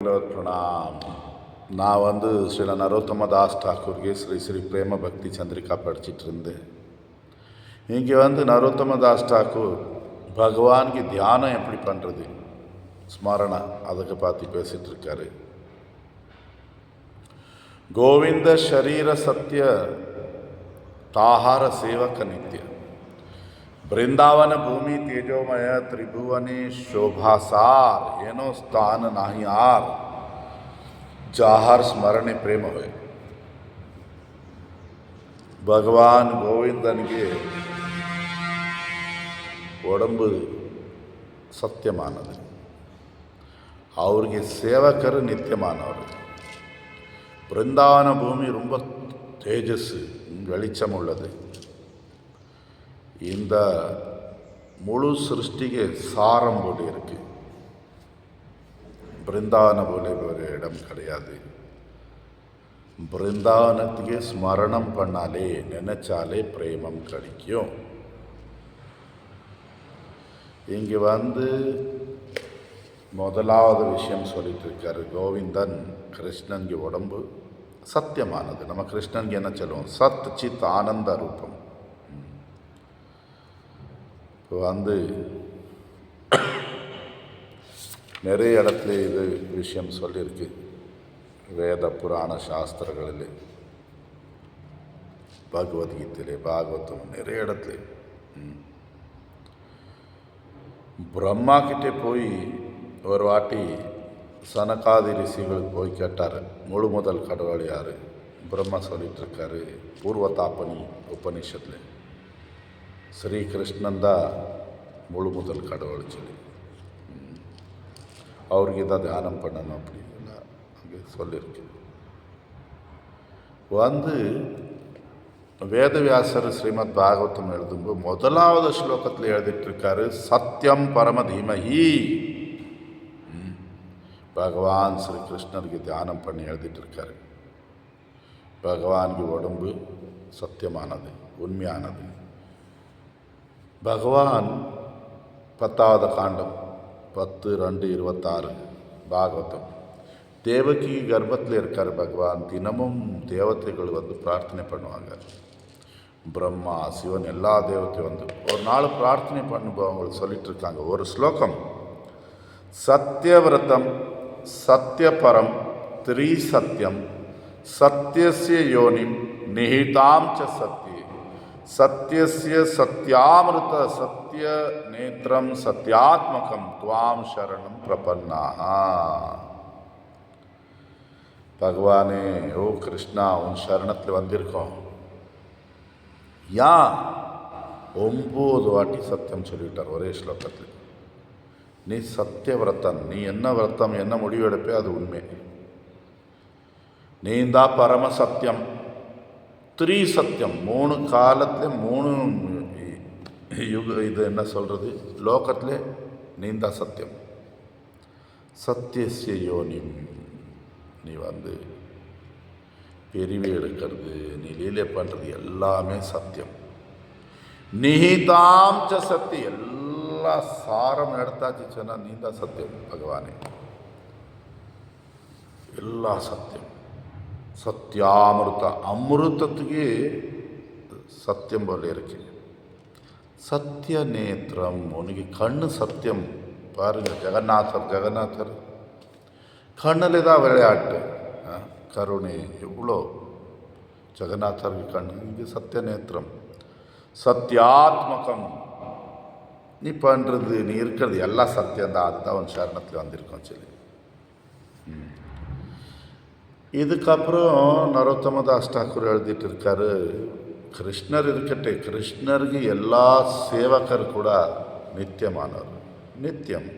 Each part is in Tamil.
प्रणाम। நான் ஸ்ரீல நரோத்தமதாஸ் டாக்கூர்கே ஸ்ரீ ஸ்ரீ பிரேம பக்தி சந்திரிகா படிச்சுட்டு இருந்தேன். இங்கே நரோத்தமதாஸ் டாக்கூர் பகவானுக்கு தியானம் எப்படி பண்ணுறது, ஸ்மரணை, அதுக்கு பார்த்து பேசிகிட்டு இருக்காரு. கோவிந்த ಶರೀರ ಸತ್ಯ ತಾಹಾರ ಸೇವಕ ನಿತ್ಯ ಬೃಂದಾವನ ಭೂಮಿ ತೇಜೋಮಯ ತ್ರಿಭುವನೆ ಶೋಭಾಸಾर ಏನೋ ಸ್ಥಾನ नाही आर जाहर स्मरणे प्रेम हुए. ಭಗವಾನ್ ಗೋವಿಂದನಿಗೆ உடம்பு சத்தியமானது, அவರಿಗೆ சேவಕರು நித்தியமானவர். பிருந்தாவன பூமி ரொம்ப தேஜஸ், வெளிச்சம் உள்ளது. இந்த முழு சிருஷ்டிக்கு சாரம் போல இருக்கு. பிருந்தாவன போல ஒரு இடம் கிடையாது. பிருந்தாவனத்துக்கு ஸ்மரணம் பண்ணாலே, நினைச்சாலே பிரேமம் கிடைக்கும். இங்கே முதலாவது விஷயம் சொல்லிட்டு இருக்காரு. கோவிந்தன் கிருஷ்ணன்ಗೆ உடம்பு சத்தியமானது. நம்ம கிருஷ்ணன்ಗೆ என்ன சொல்லுவோம், சத் சித் ஆனந்த ரூபம். இப்போ நிறைய இடத்துல இது விஷயம் சொல்லியிருக்கு. வேத புராண சாஸ்திரங்களில், பகவத்கீதையிலே, பாகவதம், நிறைய இடத்துல பிரம்மா கிட்டே போய் ஒரு வாட்டி சனகாதி ரிஷிகளுக்கு போய் கேட்டார், முழு முதல் கடவுள் யார்? பிரம்மா சொல்லிட்டு இருக்காரு, பூர்வதாபனி உபனிஷத்தில் ஸ்ரீகிருஷ்ணன் தான் முழு முதல் கடவுள் சொல்லி, அவருக்கு இதை தியானம் பண்ணணும் அப்படின்னு அங்கே சொல்லியிருக்கு. வேதவியாசர் ஸ்ரீமத் பாகவதம் எழுதும்போது முதலாவது ஸ்லோகத்தில் எழுதிட்டுருக்காரு, சத்தியம் பரம தீமஹி. பகவான் ஸ்ரீ கிருஷ்ணருக்கு தியானம் பண்ணி எழுதிட்டு இருக்காரு. பகவானுக்கு உடம்பு சத்தியமானது, உண்மையானது. பகவான் 10வது காண்டம் 10:2-26 பாகவதம், தேவகி கர்ப்பத்தில் இருக்கார் பகவான். தினமும் தேவதைகள் பிரார்த்தனை பண்ணுவாங்க. பிரம்மா, சிவன், எல்லா தேவத்தையும் ஒரு நாள் பிரார்த்தனை பண்ணுபவங்க சொல்லிட்டு இருக்காங்க. ஒரு ஸ்லோகம், சத்யவிரதம் சத்யபரம் திரிசத்யம் சத்யஸ்ய யோனிம் நிஹிதாம் ச சத்யே சத்யஸ்ய சத்யாமிருத சத்ய நேத்திரம் சத்யாத்மகம் துவாம் சரணம் பிரபன்னாஹ. பகவானே, ஓ கிருஷ்ணா, உன் சரணத்தில் வந்திருக்கோம். ஏன் 9 வாட்டி சத்தியம் சொல்லிட்டார் ஒரே ஸ்லோகத்தில். நீ சத்தியவிரதன், நீ என்ன விரதம், என்ன முடிவெடுப்பே அது உண்மை. நீந்தா பரம சத்தியம், திரிசத்தியம், 3 காலத்தில் 3 இது என்ன சொல்கிறது, லோகத்திலே நீந்தா சத்தியம். சத்தியஸ்ய யோனிம், நீ பிரிவு எடுக்கிறது, நீ லீலை பண்ணுறது எல்லாமே சத்தியம். நிஹிதாம் ச சத்தியம், எல்லா சாரம் எடுத்தாச்சு சொன்னால் நீ தான் சத்தியம் பகவானே. எல்லா சத்தியம். சத்யாமிருத, அமிர்தத்துக்கு சத்தியம் போல இருக்கு. சத்திய நேத்திரம், உனக்கு கண்ணு சத்தியம். பாருங்கள், ஜெகநாதர் கண்ணில் தான் விளையாட்டு. கருணை எவ்வளோ, ஜெகநாதருக்கு கண்ணு. இங்கே சத்திய நேத்திரம், சத்யாத்மகம். நீ பண்ணுறது, நீ இருக்கிறது எல்லாம் சத்தியம்தான். அதுதான் உன் சரணத்தில் வந்திருக்கோம் சொல்லி. இதுக்கப்புறம் நரோத்தமதாஸ் டாக்கூர் எழுதிட்டு இருக்காரு, கிருஷ்ணர் இருக்கட்டே, கிருஷ்ணருக்கு எல்லா சேவகர் கூட நித்தியமானவர், நித்தியம்.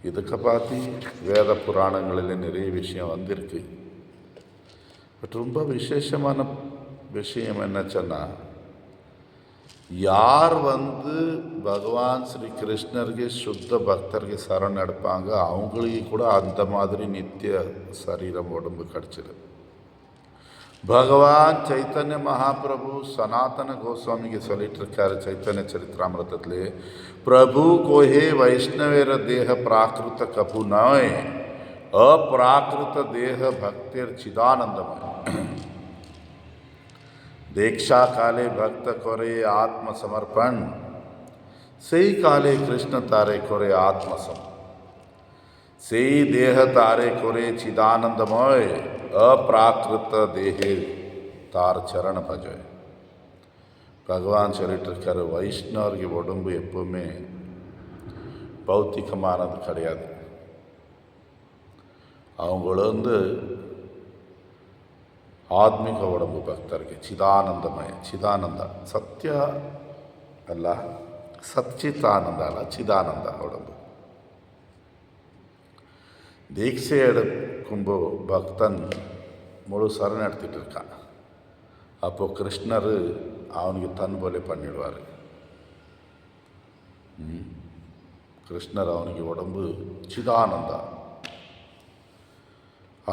இதுக்கு பார்த்து வேத புராணங்களில் நிறைய விஷயம் வந்திருக்கு. பட் ரொம்ப விசேஷமான விஷயம் என்ன சொன்னால், யார் பகவான் ஸ்ரீ கிருஷ்ணருக்கு சுத்த பக்தருக்கு சரண் எடுப்பாங்க, அவங்களுக்கு கூட அந்த மாதிரி நித்திய சரீரம் உடம்பு கிடச்சிடும். பகவான் சைத்தன்ய மகாபிரபு சனாதன கோஸ்வாமிக்கு சொல்லிட்டு இருக்காரு சைத்தன்ய சரித்திராமிரதத்திலே, பிரபு கோஹே வைஷ்ணவேர தேக பிராகிருத கபு நோய் अप्राकृत देह भक्तिर चिदानंदमय दीक्षा काले भक्त कोरे आत्मसमर्पण सही काले कृष्ण तारे कोरे आत्मसम सही देह तारे कोरे चिदानंदमय अप्राकृत देहे तार चरण भजोय. भगवान சொல்லிட்டு வைஷ்ணவருக்கு உடம்பு எப்பவுமே பௌத்திகமானது கிடையாது. அவங்கள ஆத்மிக உடம்பு பக்தருக்கு ಚಿದಾನಂದಮಯ ಚಿದಾನಂದ ಸತ್ಯ ಅಲ್ಲ, ಸಚ್ಚಿತಾನಂದ ಅಲ್ಲ, ಚಿದಾನಂದ உடம்பு. தீட்சை எடுக்கும்போது பக்தன் முழு சரண் எடுத்துகிட்டு இருக்கான். அப்போது கிருஷ்ணர் அவனுக்கு தன் போல பண்ணிடுவார். கிருஷ்ணர் அவனுக்கு உடம்பு சிதானந்தா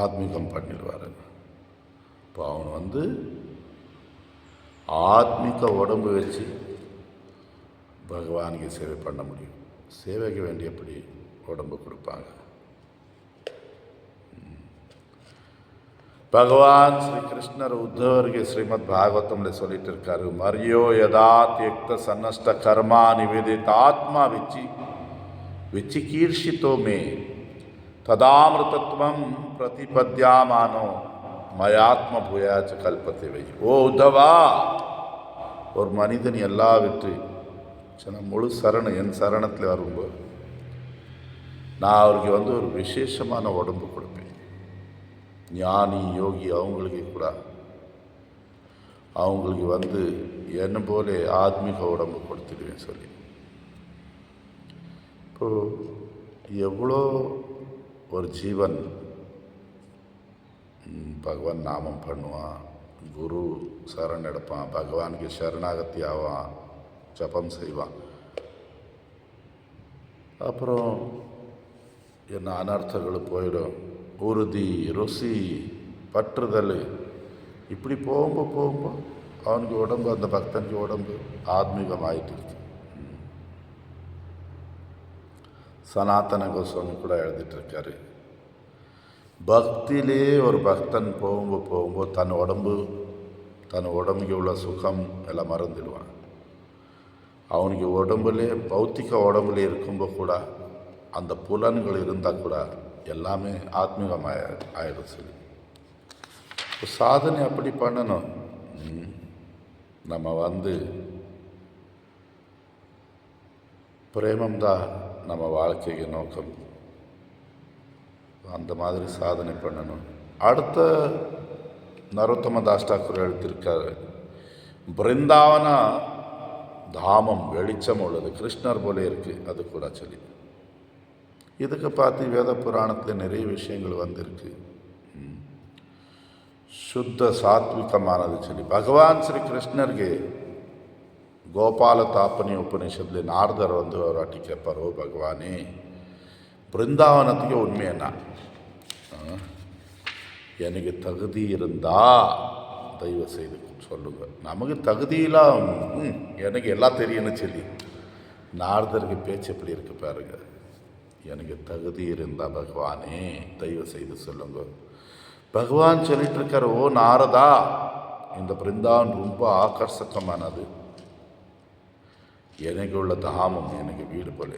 ஆத்மீகம் பண்ணிடுவார். இப்போ அவன் ஆத்மிக உடம்பு வச்சு பகவானுக்கு சேவை பண்ண முடியும். சேவைக்கு வேண்டியபடி உடம்பு கொடுப்பாங்க. பகவான் ஸ்ரீ கிருஷ்ணர் உத்தவருக்கு ஸ்ரீமத் பாகவதம்ல சொல்லிட்டு இருக்காரு, மரியோ யதா தியக்த சன்னஷ்ட கர்மா நிவேதித ஆத்மா விச்சிகீர்ஷிதோ மே ததாமிருதத்வம் பிரதிபத்யாமானோ மயாத்ம பூயாச்ச கல்பத்தை வை. ஓ உத்தவா, ஒரு மனிதன் எல்லாவற்று முழு சரணம் என் சரணத்தில் வரும்போது நான் அவருக்கு ஒரு விசேஷமான உடம்பு கொடுப்பேன். ஞானி யோகி அவங்களுக்கு கூட அவங்களுக்கு என்ன போல ஆத்மீக உடம்பு கொடுத்துடுவேன் சொல்லி. இப்போது எவ்வளோ ஒரு ஜீவன் பகவான் நாமம் பண்ணுவான், குரு சரண் எடுப்பான், பகவானுக்கு சரணாகத்தி ஆவான், ஜபம் செய்வான். அப்புறம் என்ன அனர்த்தங்கள் போயிடும். உறுதி, ருசி, பற்றுதல் இப்படி போகும்போது அவனுக்கு உடம்பு, அந்த பக்தனுக்கு உடம்பு ஆத்மீகம் ஆகிட்டு இருக்கு. சனாதன கோஸ்வாமி கூட எழுதிட்டுருக்காரு, பக்தியிலே ஒரு பக்தன் போகும்போது தன் உடம்புக்கு உள்ள சுகம் எல்லாம் மறந்துடுவான். அவனுக்கு உடம்புலே பௌத்திக உடம்புல இருக்கும்போது கூட அந்த புலன்கள் இருந்தால் கூட எல்லாமே ஆத்மீகமாக ஆயிடும் சொல்லி. சாதனை அப்படி பண்ணணும். நம்ம பிரேமம்தான் நம்ம வாழ்க்கைக்கு நோக்கம். அந்த மாதிரி சாதனை பண்ணணும். அடுத்த நரோத்தம தாஸ் டாக்கூர் எழுதியிருக்காரு, பிருந்தாவன தாமம் வெளிச்சம் உள்ளது, கிருஷ்ணர் போல இருக்குது அது கூட சொல்லி. இதுக்கு பார்த்து வேத புராணத்தில் நிறைய விஷயங்கள் வந்திருக்கு. சுத்த சாத்விகமானது சொல்லி பகவான் ஸ்ரீ கிருஷ்ணருக்கு கோபால தாப்பனி உபநிஷத்தில் நாரதர் ஒரு வாட்டி கேட்பார், ஓ பகவானே, பிருந்தாவனத்துக்கு உண்மை என்ன, எனக்கு தகுதி இருந்தால் தயவு செய்து சொல்லுங்க. நமக்கு தகுதியெல்லாம் எனக்கு எல்லாம் தெரியும்னு சொல்லி நாரதருக்கு பேச்சு எப்படி இருக்கு பாருங்க. எனக்கு தகுதி இருந்தால் பகவானே தயவு செய்து சொல்லுங்க. பகவான் சொல்லிட்டு இருக்கார், ஓ நாரதா, இந்த பிருந்தாவன் ரொம்ப ஆகர்ஷகமானது, எனக்கு உள்ள தாமம் எனக்கு வீடு போல.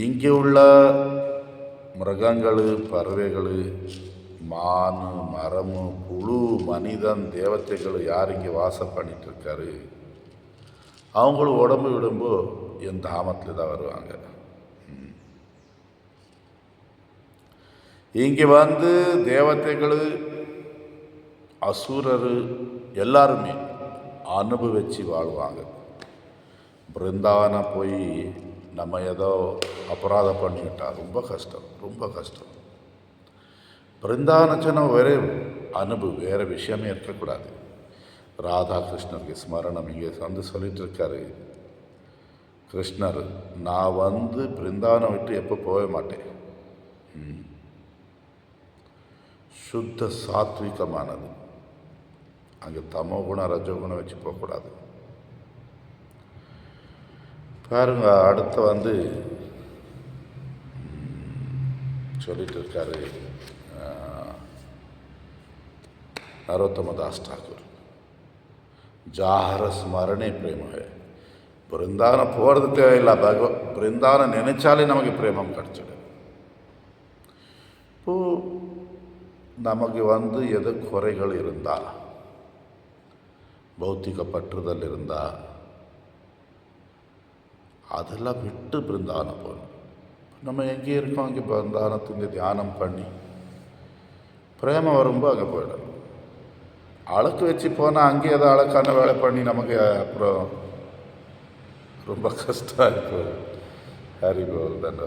இங்கே உள்ள மிருகங்கள், பறவைகள், மான், மரம், புழு, மனிதன், தேவதைகள் யார் இங்கே வாசம் பண்ணிகிட்ருக்காரு, அவங்களும் உடம்பு விடும்போது என் தாமத்தில் தான் வருவாங்க. இங்கே தேவதைகள், அசுரர் எல்லாருமே அனுபவிச்சு வாழ்வாங்க. பிருந்தாவனம் போய் நம்ம ஏதோ அபராதம் பண்ணிக்கிட்டா ரொம்ப கஷ்டம், ரொம்ப கஷ்டம். பிருந்தாவனம் சொன்னால் வேறு விஷயமே இருக்கக்கூடாது. ராதா கிருஷ்ணருக்கு ஸ்மரணம் இங்கே சொல்லிட்டு இருக்காரு கிருஷ்ணர், நான் பிருந்தாவனம் விட்டு எப்போ போக மாட்டேன். சுத்த சாத்விகமானது. அங்கே தமோ குணம் ரஜோகுணம் வச்சு போகக்கூடாது. பாருங்க, அடுத்து வந்து சொல்லிட்டு இருக்காரு நரோத்தமதாஸ் ठाकुर, ஜாஹர ஸ்மரணே பிரேம. பிருந்தாவனம் போகிறது தேவையில்லை, பிருந்தாவனம் நினைச்சாலே நமக்கு பிரேமம் கிடச்சிடும். இப்போ நமக்கு வந்து எது குறைகள் இருந்தால், பௌத்திக பற்றுதல் இருந்தால், அதெல்லாம் விட்டு பிருந்தாவனம் போகணும். நம்ம எங்கே இருக்கோம், அங்கே பிருந்தாவனத்துக்கு தியானம் பண்ணி பிரேமம் வரும்போது அங்கே போயிடணும். அழுக்கு வச்சு போனால் அங்கே ஏதோ அழுக்கான வேலை பண்ணி நமக்கு அப்புறம் ரொம்ப கஷ்டம் இருக்கும். ஹரி போல் தான்